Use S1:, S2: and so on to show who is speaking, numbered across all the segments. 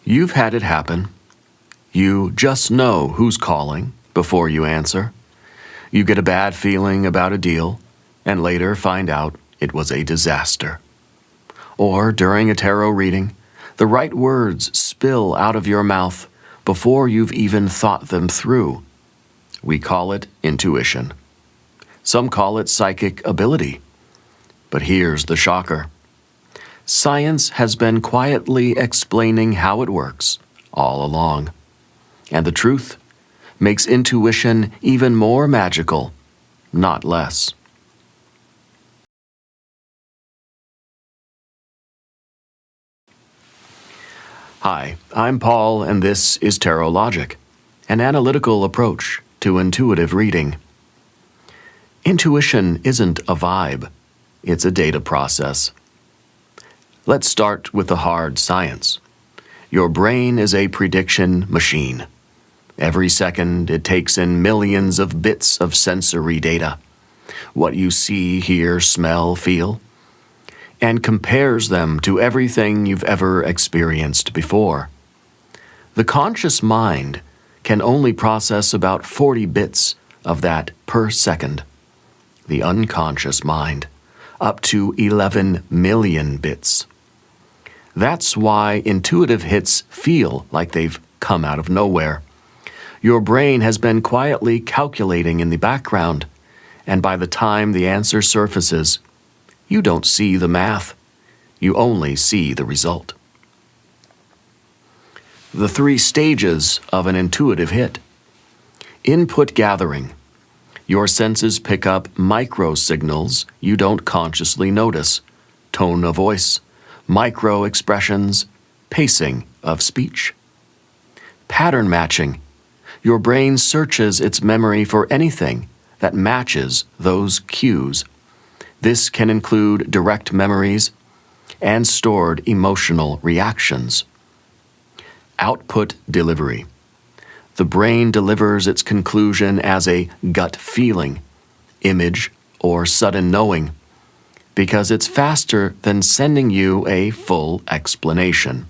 S1: You've had it happen. You just know who's calling before you answer. You get a bad feeling about a deal and later find out it was a disaster. Or during a tarot reading, the right words spill out of your mouth before you've even thought them through. We call it intuition. Some call it psychic ability. But here's the shocker. Science has been quietly explaining how it works all along. And the truth makes intuition even more magical, not less. Hi, I'm Paul, and this is Tarot Logic, an analytical approach to intuitive reading. Intuition isn't a vibe, it's a data process. Let's start with the hard science. Your brain is a prediction machine. Every second, it takes in millions of bits of sensory data, what you see, hear, smell, feel, and compares them to everything you've ever experienced before. The conscious mind can only process about 40 bits of that per second. The unconscious mind, up to 11 million bits. That's why intuitive hits feel like they've come out of nowhere. Your brain has been quietly calculating in the background, and by the time the answer surfaces, you don't see the math. You only see the result. The 3 stages of an intuitive hit. Input gathering. Your senses pick up micro signals you don't consciously notice. Tone of voice, micro expressions, pacing of speech. Pattern matching. Your brain searches its memory for anything that matches those cues. This can include direct memories and stored emotional reactions. Output delivery. The brain delivers its conclusion as a gut feeling, image, or sudden knowing, because it's faster than sending you a full explanation.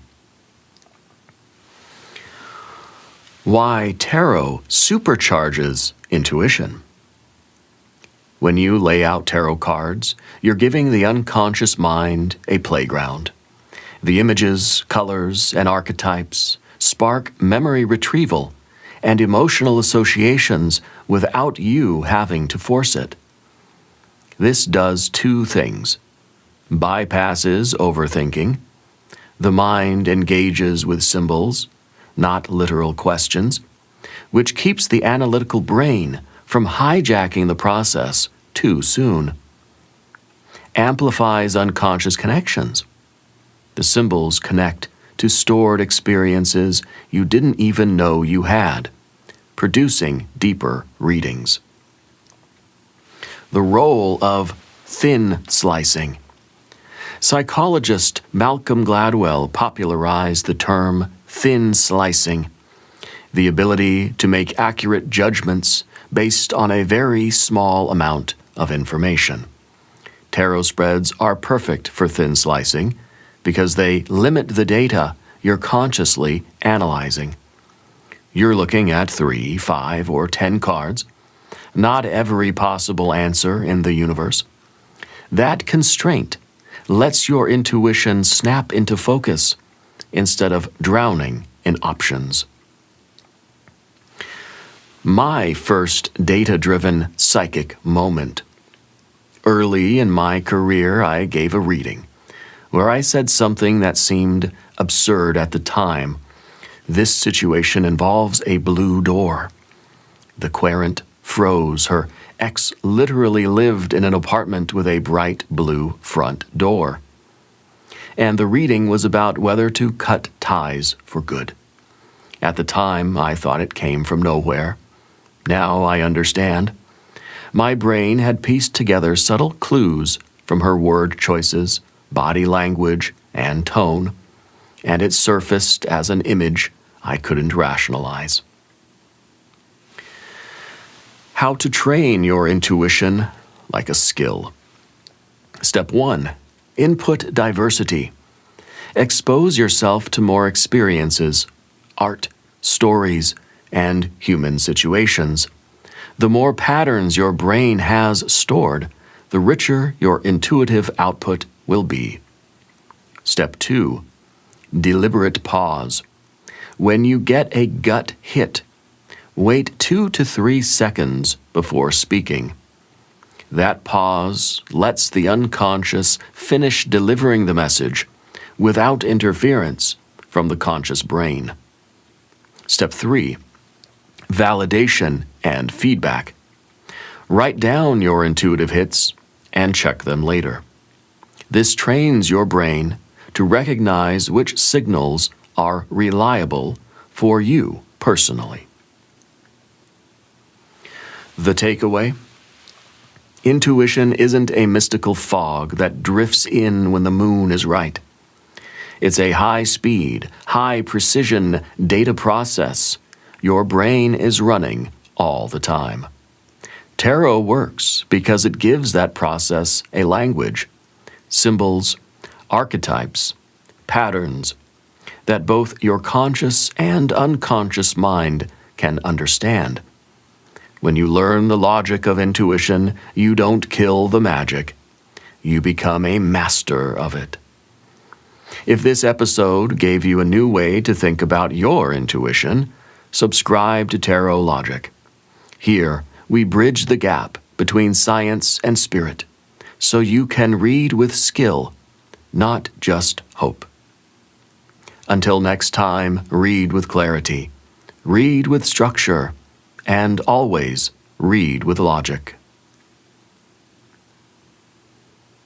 S1: Why tarot supercharges intuition. When you lay out tarot cards, you're giving the unconscious mind a playground. The images, colors, and archetypes spark memory retrieval and emotional associations without you having to force it. This does 2 things. Bypasses overthinking. The mind engages with symbols, not literal questions, which keeps the analytical brain from hijacking the process too soon. Amplifies unconscious connections. The symbols connect to stored experiences you didn't even know you had, producing deeper readings. The role of thin slicing. Psychologist Malcolm Gladwell popularized the term thin slicing, the ability to make accurate judgments based on a very small amount of information. Tarot spreads are perfect for thin slicing because they limit the data you're consciously analyzing. You're looking at 3, 5, or 10 cards, not every possible answer in the universe. That constraint lets your intuition snap into focus instead of drowning in options. My first data-driven psychic moment. Early in my career, I gave a reading where I said something that seemed absurd at the time. This situation involves a blue door. The querent froze. Her ex literally lived in an apartment with a bright blue front door. And the reading was about whether to cut ties for good. At the time, I thought it came from nowhere. Now I understand. My brain had pieced together subtle clues from her word choices, body language, and tone, and it surfaced as an image I couldn't rationalize. How to train your intuition like a skill. Step 1. Input diversity. Expose yourself to more experiences, art, stories, and human situations. The more patterns your brain has stored, the richer your intuitive output will be. Step 2. Deliberate pause. When you get a gut hit, wait 2 to 3 seconds before speaking. That pause lets the unconscious finish delivering the message without interference from the conscious brain. Step 3. Validation and feedback. Write down your intuitive hits and check them later. This trains your brain to recognize which signals are reliable for you personally. The takeaway? Intuition isn't a mystical fog that drifts in when the moon is right. It's a high-speed, high-precision data process your brain is running all the time. Tarot works because it gives that process a language, symbols, archetypes, patterns that both your conscious and unconscious mind can understand. When you learn the logic of intuition, you don't kill the magic. You become a master of it. If this episode gave you a new way to think about your intuition, subscribe to Tarot Logic. Here, we bridge the gap between science and spirit, so you can read with skill, not just hope. Until next time, read with clarity, read with structure, and always read with logic.